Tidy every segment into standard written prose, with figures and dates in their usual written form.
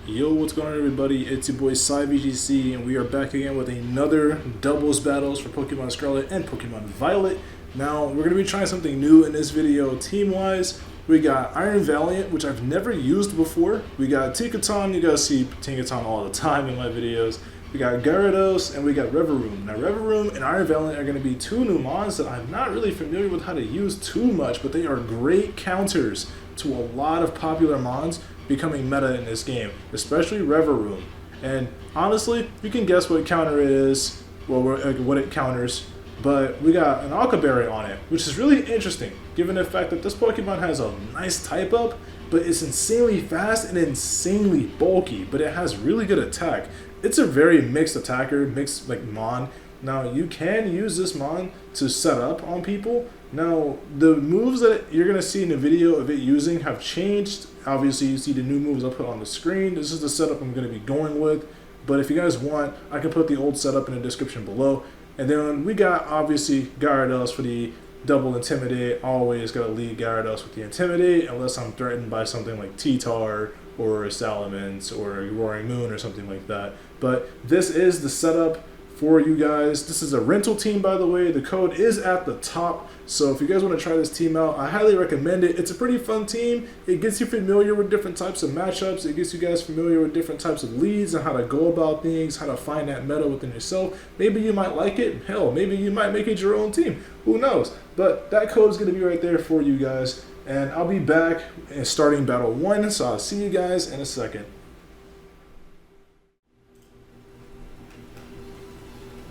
Yo, what's going on everybody? It's your boy VGC, and we are back again with another doubles battles for Pokemon Scarlet and Pokemon Violet. Now, we're going to be trying something new in this video team-wise. We got Iron Valiant, which I've never used before. We got Tinkaton, you guys see Tinkaton all the time in my videos. We got Gyarados, and we got Reveroom. Now, Reveroom and Iron Valiant are going to be two new mons that I'm not really familiar with how to use too much, but they are great counters to a lot of popular mons becoming meta in this game, especially Reveroom. And honestly, you can guess what counter it is, well, what it counters, but we got an Alkaberry on it, which is really interesting, given the fact that this Pokemon has a nice type up, but it's insanely fast and insanely bulky, but it has really good attack. It's a very mixed attacker, mixed like mon. Now, you can use this mon to set up on people. Now, the moves that you're going to see in the video of it using have changed. Obviously, you see the new moves I'll put on the screen. This is the setup I'm going to be going with. But if you guys want, I can put the old setup in the description below. And then we got, obviously, Gyarados for the double Intimidate. Always got to lead Gyarados with the Intimidate, unless I'm threatened by something like T-Tar or a Salamence or a Roaring Moon or something like that. But this is the setup for you guys. This is a rental team, by the way. The code is at the top, so if you guys want to try this team out, I highly recommend it. It's a pretty fun team. It gets you familiar with different types of matchups. It gets you guys familiar with different types of leads and how to go about things, how to find that meta within yourself. Maybe you might like it. Hell, maybe you might make it your own team. Who knows? But that code is going to be right there for you guys, and I'll be back and starting battle 1, so I'll see you guys in a second.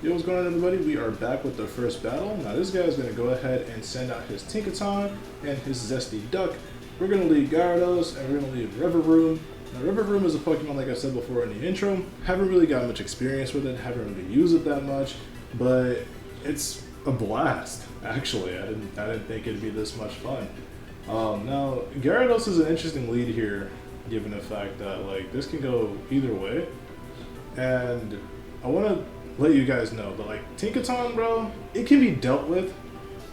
Yo, what's going on everybody? We are back with the first battle. Now this guy is going to go ahead and send out his Tinkaton and his Zesty Duck. We're going to lead Gyarados and we're going to lead Reveroom. Now Reveroom is a Pokemon, like I said before in the intro. Haven't really got much experience with it, haven't really used it that much, but it's a blast, actually. I didn't think it'd be this much fun. Now Gyarados is an interesting lead here, given the fact that like this can go either way. And I want to let you guys know that like Tinkaton, bro, it can be dealt with.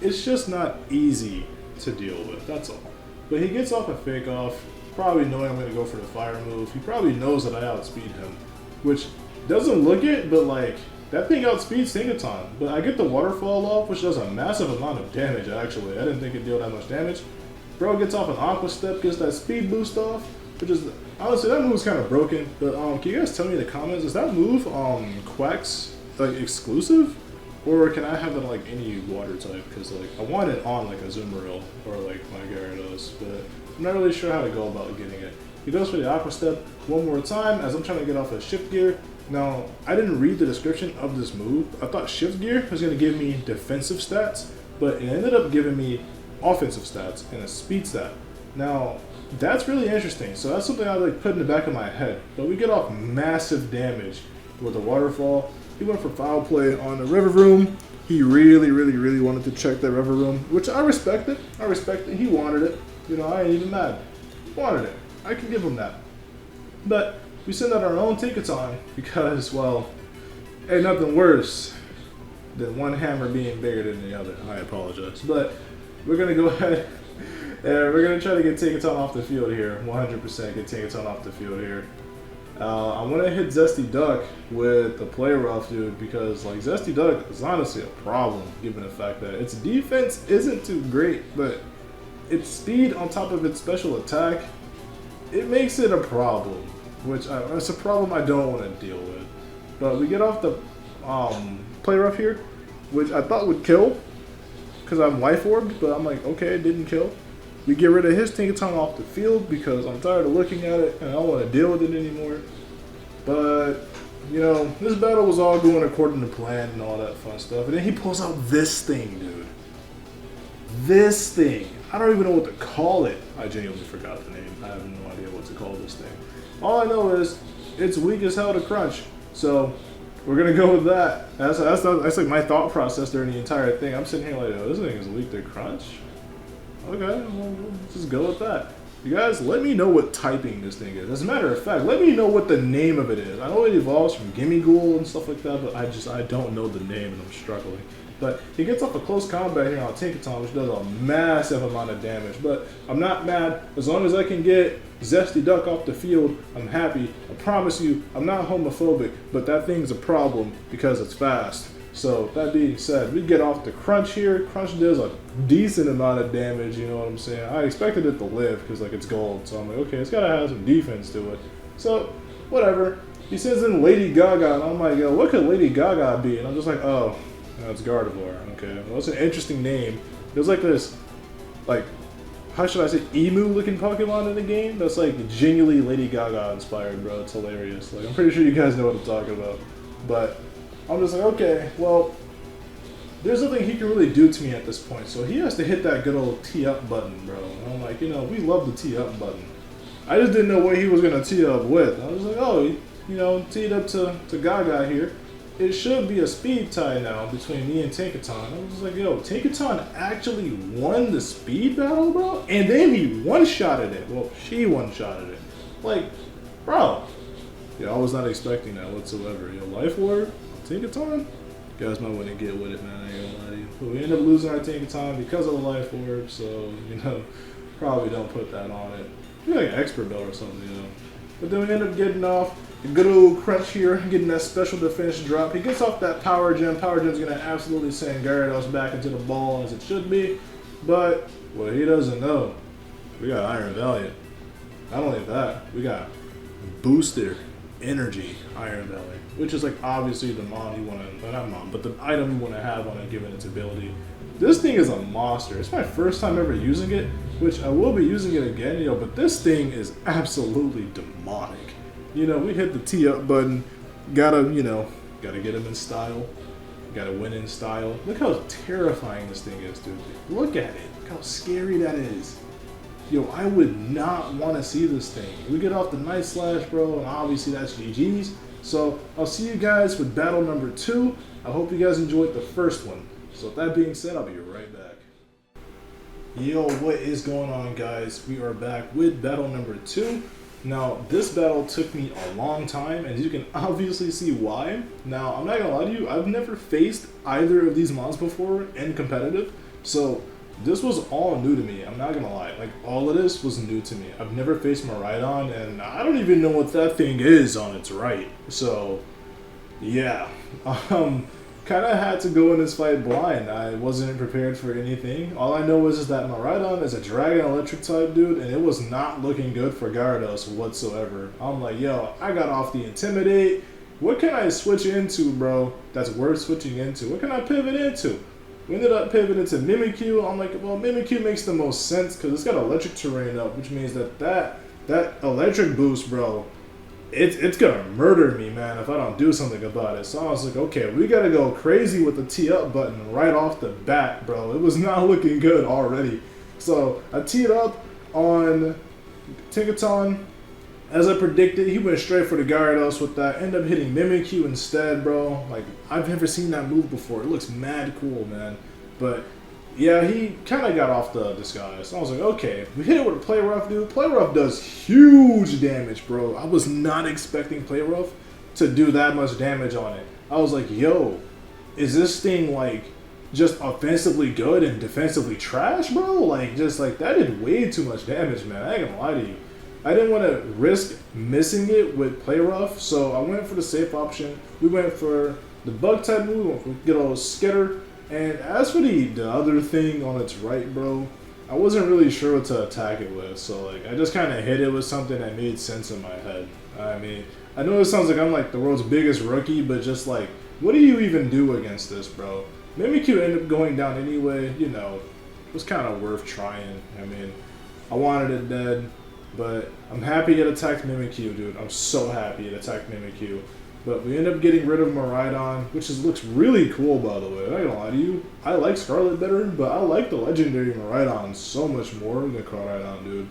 It's just not easy to deal with, that's all. But he gets off a fake off, probably knowing I'm going to go for the fire move. He probably knows that I outspeed him, which doesn't look it, but like that thing outspeeds Tinkaton. But I get the waterfall off, which does a massive amount of damage actually. I didn't think it'd deal that much damage. Bro gets off an Aqua Step, gets that speed boost off, which is, honestly, that move's kind of broken. But can you guys tell me in the comments, is that move Quack's like exclusive, or can I have it on like any water type? Because like I want it on like a Azumarill or like my Gyarados, but I'm not really sure how to go about getting it. He goes for the Aqua Step one more time as I'm trying to get off a Shift Gear. Now, I didn't read the description of this move. I thought Shift Gear was going to give me defensive stats, but it ended up giving me offensive stats and a speed stat. Now, that's really interesting. So that's something I like put in the back of my head. But we get off massive damage with the waterfall. He went for foul play on the Reveroom. He really wanted to check that Reveroom, which I respected. I respect it. He wanted it. You know, I ain't even mad. He wanted it. I can give him that. But we send out our own Tinkaton because, well, ain't nothing worse than one hammer being bigger than the other. I apologize. But we're going to go ahead and we're going to try to get Tinkaton off the field here. 100% get Tinkaton off the field here. I want to hit Zesty Duck with the Play Rough, dude, because like Zesty Duck is honestly a problem, given the fact that its defense isn't too great, but its speed on top of its special attack, it makes it a problem, which it's a problem I don't want to deal with. But we get off the Play Rough here, which I thought would kill, because I'm Life Orbed, but I'm like, okay, it didn't kill. We get rid of his Tinkaton off the field because I'm tired of looking at it and I don't want to deal with it anymore. But, you know, this battle was all going according to plan and all that fun stuff. And then he pulls out this thing, dude. This thing. I don't even know what to call it. I genuinely forgot the name. I have no idea what to call this thing. All I know is it's weak as hell to crunch. So we're going to go with that. That's like my thought process during the entire thing. I'm sitting here like, oh, this thing is weak to crunch? Okay, well, let's just go with that. You guys, let me know what typing this thing is. As a matter of fact, let me know what the name of it is. I know it evolves from Gimme Ghoul and stuff like that, but I don't know the name and I'm struggling. But he gets off a close combat here on Tinkaton, which does a massive amount of damage. But I'm not mad. As long as I can get Zesty Duck off the field, I'm happy. I promise you, I'm not homophobic, but that thing's a problem because it's fast. So that being said, we get off the Crunch here. Crunch does a decent amount of damage, you know what I'm saying? I expected it to live because like it's gold, so I'm like, okay, it's gotta have some defense to it. So, whatever. He sends in Lady Gaga, and I'm like, yo, what could Lady Gaga be? And I'm just like, oh, no, it's Gardevoir. Okay, well, it's an interesting name. There's like this, like, how should I say, emu-looking Pokemon in the game that's like genuinely Lady Gaga inspired, bro. It's hilarious. Like, I'm pretty sure you guys know what I'm talking about. But I'm just like, okay, well, there's nothing he can really do to me at this point. So he has to hit that good old tee-up button, bro. And I'm like, you know, we love the tee-up button. I just didn't know what he was going to tee up with. I was like, oh, you know, teed up to Gaga here. It should be a speed tie now between me and Tinkaton. I was like, yo, Tinkaton actually won the speed battle, bro? And then he one-shotted it. Well, she one-shotted it. Like, bro. Yeah, I was not expecting that whatsoever. Yo, Life Orb, Tinkaton? You guys might want to get with it, man. I ain't gonna lie to you. But we end up losing our Tinkaton because of the Life Orb, so, you know, probably don't put that on it. Maybe like an expert belt or something, you know. But then we end up getting off the good old Crunch here, getting that special defense drop. He gets off that Power Gem. Power Gem's going to absolutely send Gyarados back into the ball as it should be. But what he doesn't know, we got Iron Valiant. Not only that, we got Booster Energy Iron Valiant, which is like obviously the mon you want to, not mon, but the item you want to have on it given its ability. This thing is a monster. It's my first time ever using it, which I will be using it again, you know, but this thing is absolutely demonic. You know, we hit the tee-up button, gotta, you know, gotta get him in style, gotta win in style. Look how terrifying this thing is, dude. Look at it. Look how scary that is. Yo, I would not want to see this thing. We get off the Night Slash, bro, and obviously that's GG's. So, I'll see you guys with battle number 2. I hope you guys enjoyed the first one. So with that being said, I'll be right back. Yo, what is going on, guys? We are back with battle number 2. Now, this battle took me a long time, and you can obviously see why. Now, I'm not gonna lie to you, I've never faced either of these mons before in competitive, so this was all new to me. I'm not gonna lie, like all of this was new to me. I've never faced Miraidon, and I don't even know what that thing is on its right. So, yeah. Kind of had to go in this fight blind. I wasn't prepared for anything. All I know is that Miraidon is a Dragon Electric type dude, and it was not looking good for Gyarados whatsoever. I'm like, yo, I got off the Intimidate. What can I switch into, bro, that's worth switching into? What can I pivot into? We ended up pivoting to Mimikyu. I'm like, well, Mimikyu makes the most sense because it's got electric terrain up, which means that electric boost, bro, it's gonna murder me, man, if I don't do something about it. So I was like, okay, we gotta go crazy with the tee-up button right off the bat, bro. It was not looking good already. So I teed up on Tinkaton. As I predicted, he went straight for the Gyarados with that. Ended up hitting Mimikyu instead, bro. Like, I've never seen that move before. It looks mad cool, man. But yeah, he kind of got off the disguise. I was like, okay, we hit it with a Play Rough, dude. Play Rough does huge damage, bro. I was not expecting Play Rough to do that much damage on it. I was like, yo, is this thing, like, just offensively good and defensively trash, bro? Like, just, like, that did way too much damage, man. I ain't gonna lie to you. I didn't want to risk missing it with Play Rough, so I went for the safe option. We went for the Bug type move, we went for good old Skitter. And as for the other thing on its right, bro, I wasn't really sure what to attack it with. So, like, I just kind of hit it with something that made sense in my head. I mean, I know it sounds like I'm, like, the world's biggest rookie, but just, like, what do you even do against this, bro? Mimikyu ended up going down anyway, you know. It was kind of worth trying. I mean, I wanted it dead, but I'm happy it attacked Mimikyu, dude. I'm so happy it attacked Mimikyu. But we end up getting rid of Miraidon, which looks really cool, by the way. I'm not gonna lie to you. I like Scarlet better, but I like the legendary Miraidon so much more than Miraidon, dude.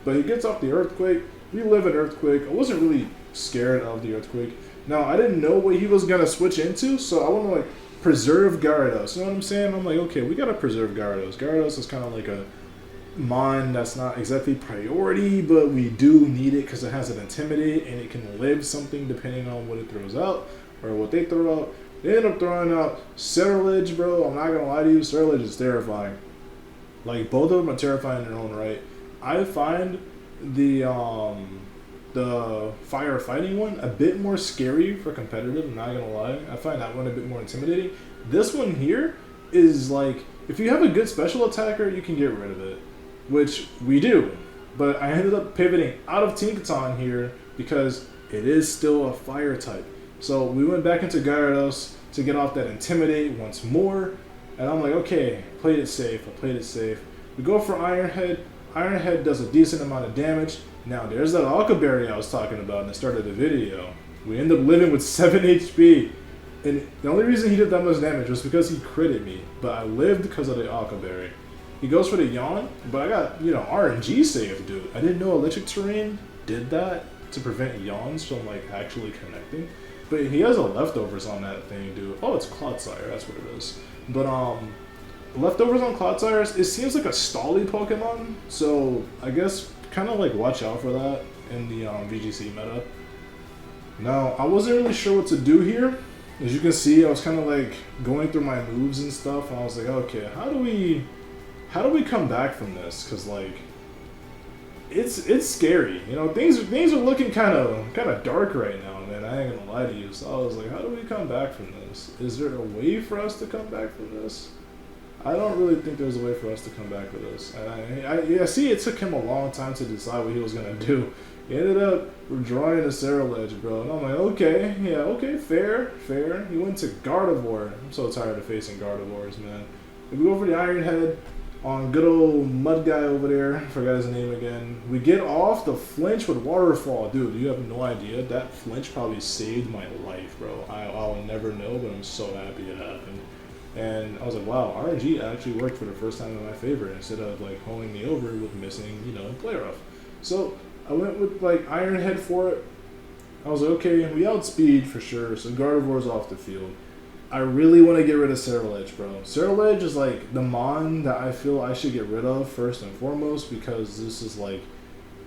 But he gets off the Earthquake. We live in Earthquake. I wasn't really scared of the Earthquake. Now, I didn't know what he was gonna switch into, so I want to, like, preserve Gyarados. You know what I'm saying? I'm like, okay, we gotta preserve Gyarados. Gyarados is kind of like a mon that's not exactly priority, but we do need it because it has an Intimidate and it can live something depending on what it throws out or what they throw out. They ended up throwing out Scarlet, bro. I'm not gonna lie to you, Scarlet is terrifying. Like, both of them are terrifying in their own right. I find the firefighting one a bit more scary for competitive, I'm not gonna lie. I find that one a bit more intimidating. This one here is like, if you have a good special attacker, you can get rid of it, which we do. But I ended up pivoting out of Tinkaton here because it is still a fire type. So we went back into Gyarados to get off that Intimidate once more. And I'm like, okay, played it safe. I played it safe. We go for Iron Head. Iron Head does a decent amount of damage. Now, there's that Alka Berry I was talking about in the start of the video. We end up living with 7 HP. And the only reason he did that much damage was because he critted me. But I lived because of the Alka Berry. He goes for the Yawn, but I got, you know, RNG saved, dude. I didn't know Electric Terrain did that to prevent Yawns from, like, actually connecting. But he has a leftovers on that thing, dude. Oh, it's Clodsire, that's what it is. But, leftovers on Clodsire, it seems like a stally Pokemon. So, I guess, kind of, like, watch out for that in the VGC meta. Now, I wasn't really sure what to do here. As you can see, I was kind of, like, going through my moves and stuff. And I was like, okay, how do we come back from this? Because, like, it's scary. You know, things are looking kind of dark right now, man. I ain't gonna lie to you. So I was like, how do we come back from this? Is there a way for us to come back from this? I don't really think there's a way for us to come back with this. And I see it took him a long time to decide what he was gonna do. He ended up withdrawing the Scarlet, bro. And I'm like, okay, yeah, okay, fair. He went to Gardevoir. I'm so tired of facing Gardevoirs, man. If we go for the Iron Head on good old mud guy over there, I forgot his name again. We get off the flinch with Waterfall. Dude, you have no idea. That flinch probably saved my life, bro. I'll never know, but I'm so happy it happened. And I was like, wow, RNG actually worked for the first time in my favor instead of, like, holding me over with missing, you know, play rough. So I went with, like, Iron Head for it. I was like, okay, we outspeed for sure, so Gardevoir's off the field. I really want to get rid of Scarlet, bro. Scarlet is, like, the Mon that I feel I should get rid of first and foremost, because this is, like,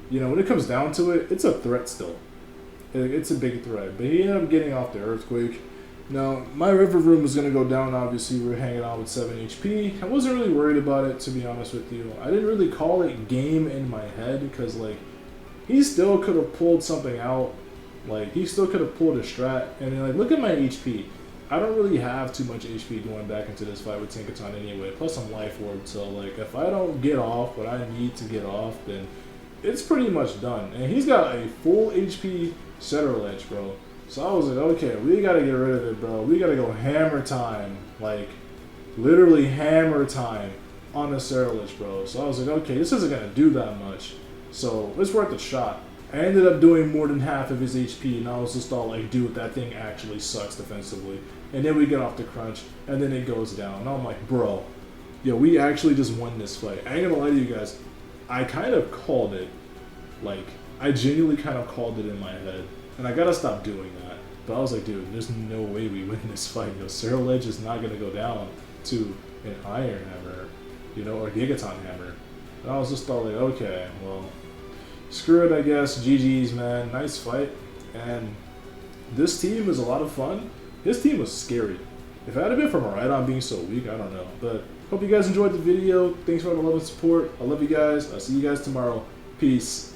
you know, when it comes down to it, it's a threat still. It's a big threat. But he ended up getting off the Earthquake. Now, my River Room was going to go down, obviously. We were hanging out with 7 HP. I wasn't really worried about it, to be honest with you. I didn't really call it game in my head, because, like, he still could have pulled something out. Like, he still could have pulled a strat. And, like, look at my HP. I don't really have too much HP going back into this fight with Tinkaton anyway. Plus, I'm Life Orb, so, like, if I don't get off what I need to get off, then it's pretty much done. And he's got a full HP Scarlet, bro. So I was like, okay, we gotta get rid of it, bro. We gotta go hammer time. Like, literally hammer time on the Scarlet, bro. So I was like, okay, this isn't gonna do that much. So it's worth a shot. I ended up doing more than half of his HP, and I was just all like, dude, that thing actually sucks defensively. And then we get off the crunch, and then it goes down. And I'm like, bro, yo, we actually just won this fight. I ain't gonna lie to you guys. I kind of called it. Like, I genuinely kind of called it in my head. And I gotta stop doing that. But I was like, dude, there's no way we win this fight. You know, Scarlet is not gonna go down to an Iron Hammer, you know, or Gigaton Hammer. And I was just all like, okay, well, screw it, I guess. GG's, man. Nice fight. And this team was a lot of fun. His team was scary. If it had been for Miraidon being so weak, I don't know. But hope you guys enjoyed the video. Thanks for all the love and support. I love you guys. I'll see you guys tomorrow. Peace.